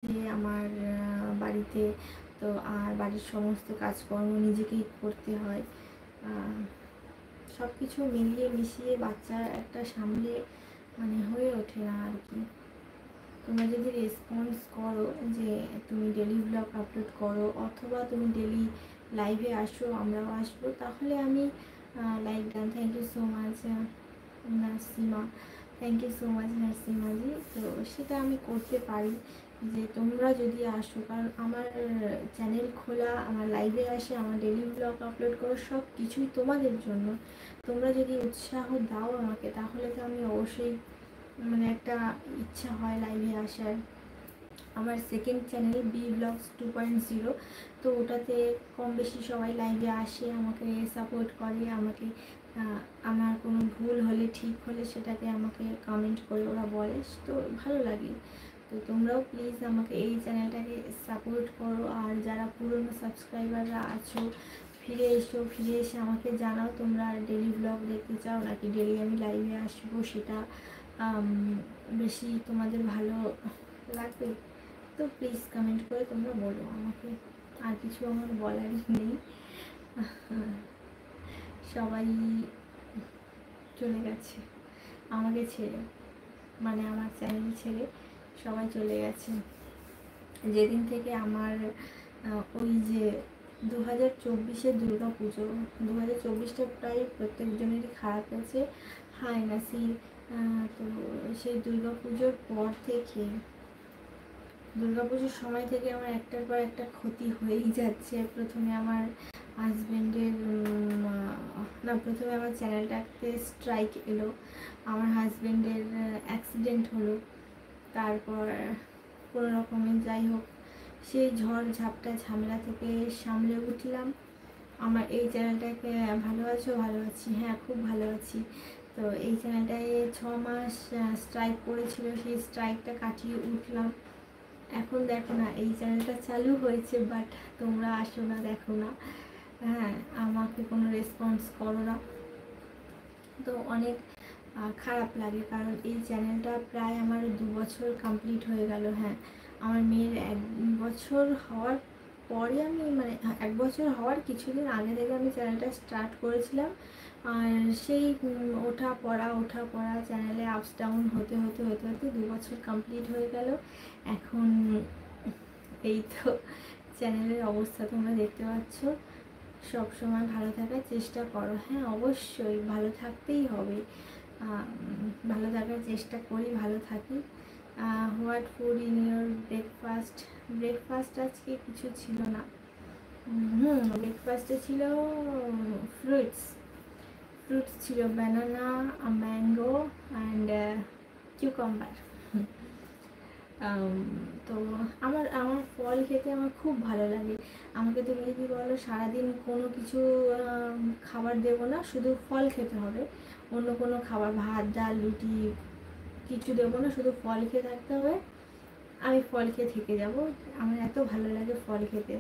আমার বাড়িতে, তো আর বাড়ির সমস্ত কাজকর্ম নিজেকেই করতে হয়। সব কিছু মিলিয়ে মিশিয়ে বাচ্চা একটা সামলে মানে হয়ে ওঠে না আর কি। তোমরা যদি রেসপন্স করো যে তুমি ডেলি ব্লগ আপলোড করো অথবা তুমি ডেলি লাইভে আসো, আমরাও আসবো, তাহলে আমি like done. Thank you so much Nasima, thank you so much নাসিমাজি। তো সেটা আমি করতে পারি যে তোমরা যদি আসো, কারণ আমার চ্যানেল খোলা, আমার লাইভে আসে, আমার ডেলি ব্লগ আপলোড করো, সব কিছুই তোমাদের জন্য। তোমরা যদি উৎসাহ দাও আমাকে, তাহলে তো আমি অবশ্যই মানে একটা ইচ্ছা হয় লাইভে আসার। আমার সেকেন্ড চ্যানেল বি ব্লগস 2.0, তো ওটাতে কম বেশি সবাই লাইভে আসে, আমাকে সাপোর্ট করে, আমাকে আমার কোনো ভুল হলে ঠিক হলে সেটাকে আমাকে কমেন্ট করে ওরা বলে, তো ভালো লাগে। তো তোমরাও প্লিজ আমাকে এই চ্যানেলটাকে সাপোর্ট করো। আর যারা পুরনো সাবস্ক্রাইবাররা আছো, ফিরে এসো, ফিরে এসে আমাকে জানাও তোমরা ডেলি ব্লগ দেখতে চাও নাকি ডেলি আমি লাইভে আসবো, সেটা বেশি তোমাদের ভালো লাগবে। তো প্লিজ কমেন্ট করে তোমরা বলো আমাকে। আর কিছু আমার বলারই নেই। সবাই চলে গেছে আমাকে ছেড়ে, মানে আমার চ্যানেল ছেড়ে সবাই চলে গেছে। যেদিন থেকে আমার ওই যে 2024-এর দুর্গা পুজো, 2024টা প্রায় প্রত্যেকজনেরই খারাপ হয়েছে। হায় নাসির। তো সেই দুর্গা পুজোর পর থেকে, দুর্গাপুজোর সময় থেকে আমার একটার পর একটা ক্ষতি হয়েই যাচ্ছে। প্রথমে আমার হাজব্যান্ডের প্রথমে আমার চ্যানেলটাতে স্ট্রাইক এলো, আমার হাজব্যান্ডের অ্যাক্সিডেন্ট হলো, তারপর কোনো রকমের যাই হোক সেই ঝড় ঝাপটা ঝামেলা থেকে সামলে উঠলাম। আমার এই চ্যানেলটাকে ভালো আছো? ভালো আছি, হ্যাঁ খুব ভালো আছি। তো এই চ্যানেলটায় 6 মাস স্ট্রাইক পড়েছিল, সেই স্ট্রাইকটা কাটিয়ে উঠলাম। এখন দেখো না এই চ্যানেলটা চালু হয়েছে, বাট তোমরা আসো না, দেখো না, হ্যাঁ আমাকে কোনো রেসপন্স করো না, তো অনেক খারাপ লাগে। কারণ এই চ্যানেলটা প্রায় আমার 2 বছর কমপ্লিট হয়ে গেল। হ্যাঁ, আমার মেয়ের 1 বছর হওয়ার পরে আমি, মানে 1 বছর হওয়ার কিছুদিন আগে থেকে আমি চ্যানেলটা স্টার্ট করেছিলাম। আর সেই ওঠা পড়া চ্যানেলে আপস ডাউন হতে হতে হতে হতে 2 বছর কমপ্লিট হয়ে গেল। এখন এই তো চ্যানেলের অবস্থা তোমরা দেখতে পাচ্ছ। সব সময় ভালো থাকার চেষ্টা করো, হ্যাঁ অবশ্যই ভালো থাকতেই হবে, ভালো থাকার চেষ্টা করি, ভালো থাকি। What food in your breakfast? Breakfast আজকে কিছু ছিল না। ব্রেকফাস্টে ছিল ফ্রুটস ছিল, ব্যানানা, ম্যাঙ্গো অ্যান্ড কিউকাম্বার। তো আমার ফল খেতে আমার খুব ভালো লাগে। আমাকে তুমি যদি বলো সারাদিন কোনো কিছু খাবার দেবো না, শুধু ফল খেতে হবে, অন্য কোনো খাবার ভাত ডাল রুটি কিছু দেবো না, শুধু ফল খেয়ে থাকতে হবে, আমি ফল খেয়ে থেকে যাব। আমার এত ভালো লাগে ফল খেতে।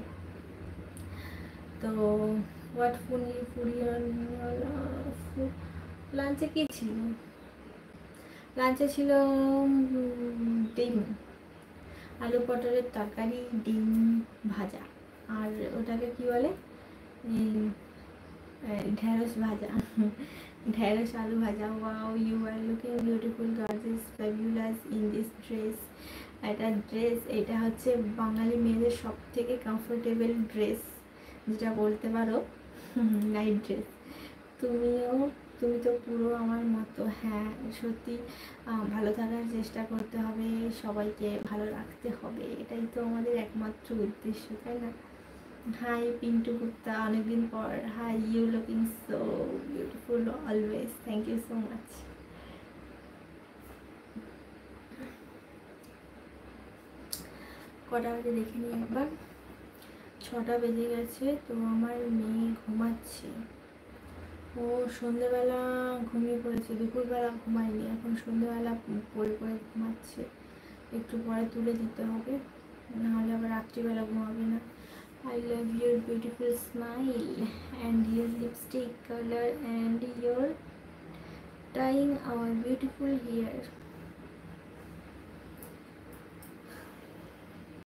তো হোয়াট ফুড লাঞ্চে কী ছিল? লাঞ্চে ছিল ডিম, আলু পটলের তরকারি, ডিম ভাজা, আর ওটাকে কি বলে, ঢেঁড়স ভাজা, ঢেঁড়স আলু ভাজা। Wow, you are looking beautiful gorgeous fabulous in this dress. এটা হচ্ছে বাঙালি মেয়েদের সব থেকে কমফোর্টেবল ড্রেস, যেটা বলতে পারো নাইট ড্রেস। তুমি তো পুরো আমার মতো। হ্যাঁ সত্যি, ভালো থাকার চেষ্টা করতে হবে, সবাইকে ভালো রাখতে হবে, এটাই তো আমাদের একমাত্র উদ্দেশ্য, তাই না? হাই পিন্টু গুপ্তা, অনেকদিন পর। Hi, you looking so beautiful always, thank you so much. কটা বাজে দেখে নিই একবার, 6টা বেজে গেছে। তো আমার মেয়ে ঘুমাচ্ছে, ও সন্ধেবেলা ঘুমিয়ে পড়েছে, দুপুরবেলা ঘুমায়নি, এখন সন্ধেবেলা পড়ে ঘুমাচ্ছে। একটু পরে তুলে দিতে হবে, নাহলে আবার রাত্রিবেলা ঘুমাবে না। I love your beautiful smile and your lipstick color and your tying our beautiful hair.